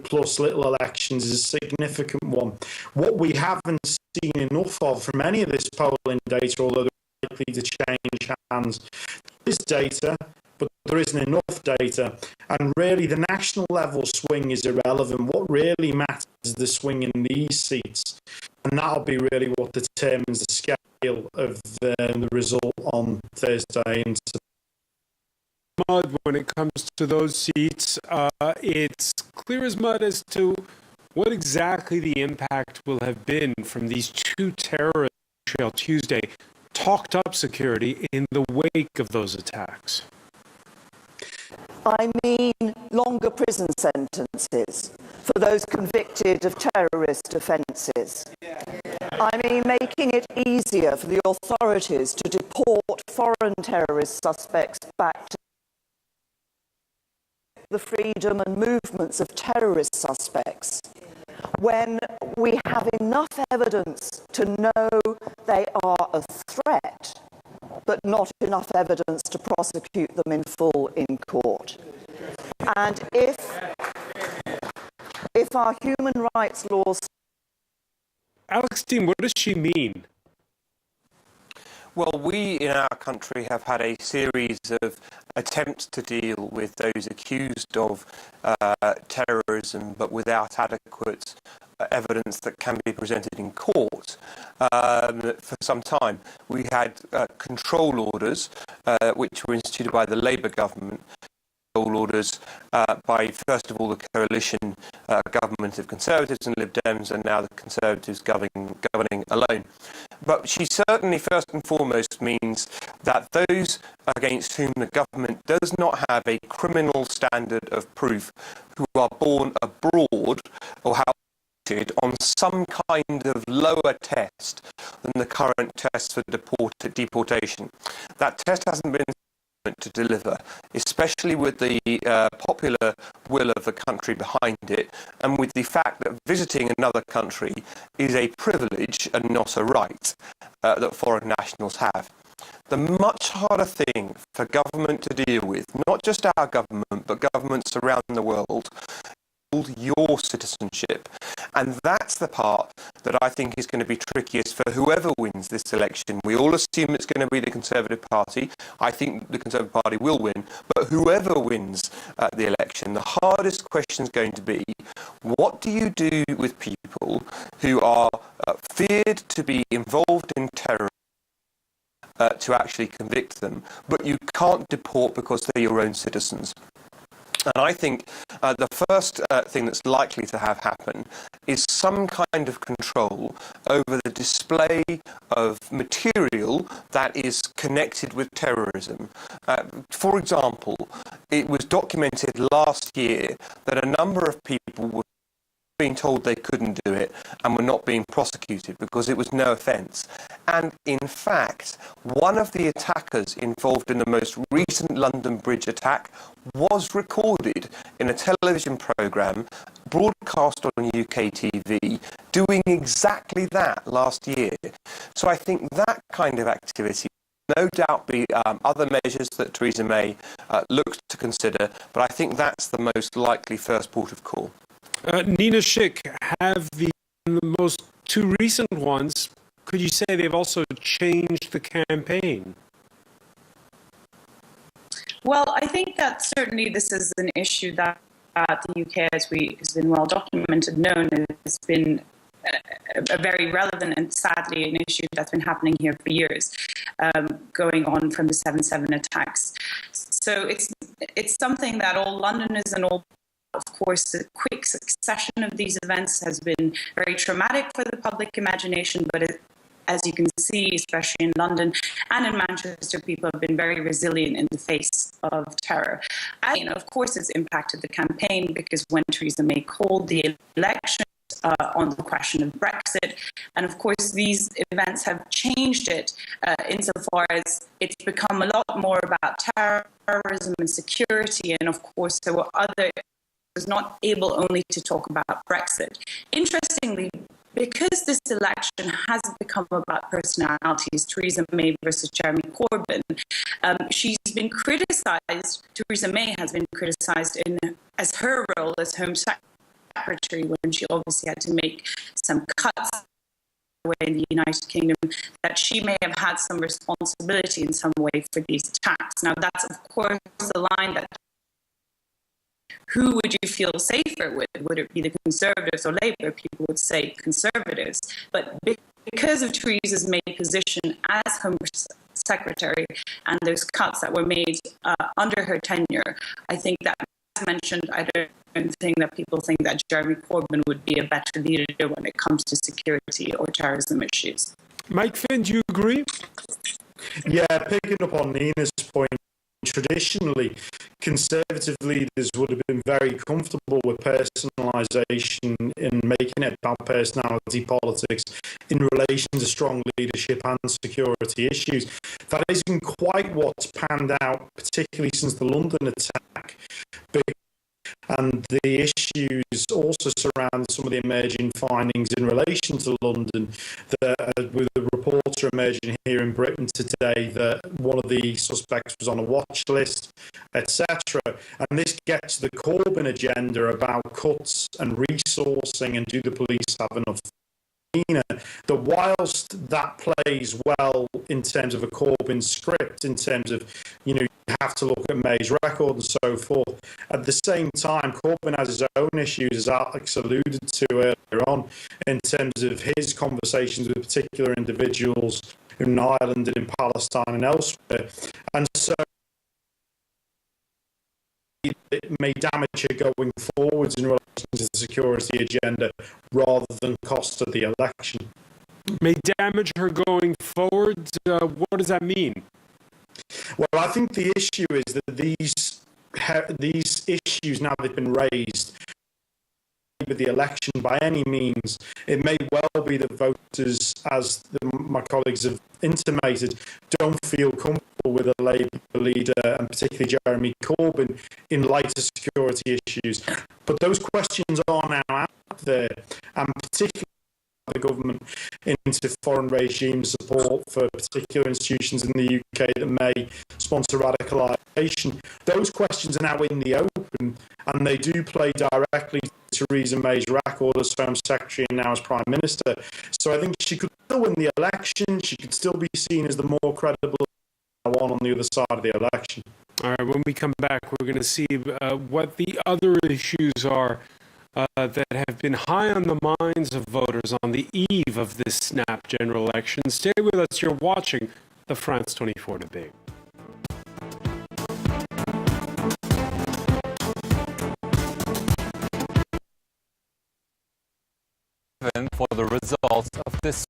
plus little elections is a significant one. What we haven't seen enough of from any of this polling data, although they're likely to change hands, is data, but there isn't enough data. And really, the national level swing is irrelevant. What really matters is the swing in these seats. And that'll be really what determines the scale of the result on Thursday. When it comes to those seats, it's clear as mud as to what exactly the impact will have been from these two terrorists on Tuesday, talked up security in the wake of those attacks. I mean longer prison sentences for those convicted of terrorist offences. I mean making it easier for the authorities to deport foreign terrorist suspects back to the freedom and movements of terrorist suspects when we have enough evidence to know they are a threat, but not enough evidence to prosecute them in full in court. And if our human rights laws... Alex Dean, what does she mean? Well, we in our country have had a series of attempts to deal with those accused of terrorism, but without adequate evidence that can be presented in court for some time. We had control orders, which were instituted by the Labour government, control orders by, first of all, the coalition government of Conservatives and Lib Dems, and now the Conservatives governing alone. But she certainly, first and foremost, means that those against whom the government does not have a criminal standard of proof, who are born abroad or have on some kind of lower test than the current test for deportation. That test hasn't been to deliver, especially with the popular will of the country behind it, and with the fact that visiting another country is a privilege and not a right that foreign nationals have. The much harder thing for government to deal with, not just our government, but governments around the world, is your citizenship. And that's the part that I think is going to be trickiest for whoever wins this election. We all assume it's going to be the Conservative Party. I think the Conservative Party will win. But whoever wins the election, the hardest question is going to be, what do you do with people who are feared to be involved in terror, to actually convict them, but you can't deport because they're your own citizens? And I think the first thing that's likely to have happen is some kind of control over the display of material that is connected with terrorism. For example, it was documented last year that a number of people were being told they couldn't do it and were not being prosecuted because it was no offence. And in fact, one of the attackers involved in the most recent London Bridge attack was recorded in a television programme broadcast on UK TV doing exactly that last year. So I think that kind of activity no doubt be other measures that Theresa May looks to consider, but I think that's the most likely first port of call. Nina Schick, have the most two recent ones, could you say they've also changed the campaign? Well, I think that certainly this is an issue that the UK, as has been well documented, known, has been a very relevant and sadly an issue that's been happening here for years, going on from the 7/7 attacks. So it's something that all Londoners and all, of course, the quick succession of these events has been very traumatic for the public imagination, but as you can see, especially in London and in Manchester, people have been very resilient in the face of terror. And, of course, it's impacted the campaign because when Theresa May called the election on the question of Brexit, and of course these events have changed it insofar as it's become a lot more about terrorism and security, and of course there were other was not able only to talk about Brexit. Interestingly, because this election has become about personalities, Theresa May versus Jeremy Corbyn, she's been criticised, Theresa May has been criticised as her role as Home Secretary secretary when she obviously had to make some cuts in the United Kingdom, that she may have had some responsibility in some way for these attacks. Now, that's of course a line that who would you feel safer with? Would it be the Conservatives or Labour? People would say Conservatives. But because of Theresa's made position as Home Secretary and those cuts that were made under her tenure, I think that, as mentioned, I don't think that people think that Jeremy Corbyn would be a better leader when it comes to security or terrorism issues. Mike Finn, do you agree? Yeah, picking up on Nina's point, traditionally, Conservative leaders would have been very comfortable with personalisation in making it about personality politics in relation to strong leadership and security issues. That isn't quite what's panned out, particularly since the London attack. And the issues also surround some of the emerging findings in relation to London, with a reporter emerging here in Britain today that one of the suspects was on a watch list, etc. And this gets to the Corbyn agenda about cuts and resourcing and do the police have enough? That whilst that plays well in terms of a Corbyn script, in terms of, you have to look at May's record and so forth, at the same time, Corbyn has his own issues, as Alex alluded to earlier on, in terms of his conversations with particular individuals in Ireland and in Palestine and elsewhere. And so it may damage her going forwards in relation to the security agenda rather than cost of the election. May damage her going forward? What does that mean? Well, I think the issue is that these issues, now they've been raised with the election by any means, it may well be that voters, as my colleagues have intimated, don't feel comfortable with a Labour leader, and particularly Jeremy Corbyn, in light of security issues. But those questions are now out there, and particularly the government into foreign regime support for particular institutions in the UK that may sponsor radicalisation. Those questions are now in the open, and they do play directly to Theresa May's record as Home Secretary and now as Prime Minister. So I think she could still win the election. She could still be seen as the more credible one on the other side of the election. All right, when we come back, we're going to see what the other issues are that have been high on the minds of voters on the eve of this snap general election. Stay with us. You're watching the France 24 debate. For the results of this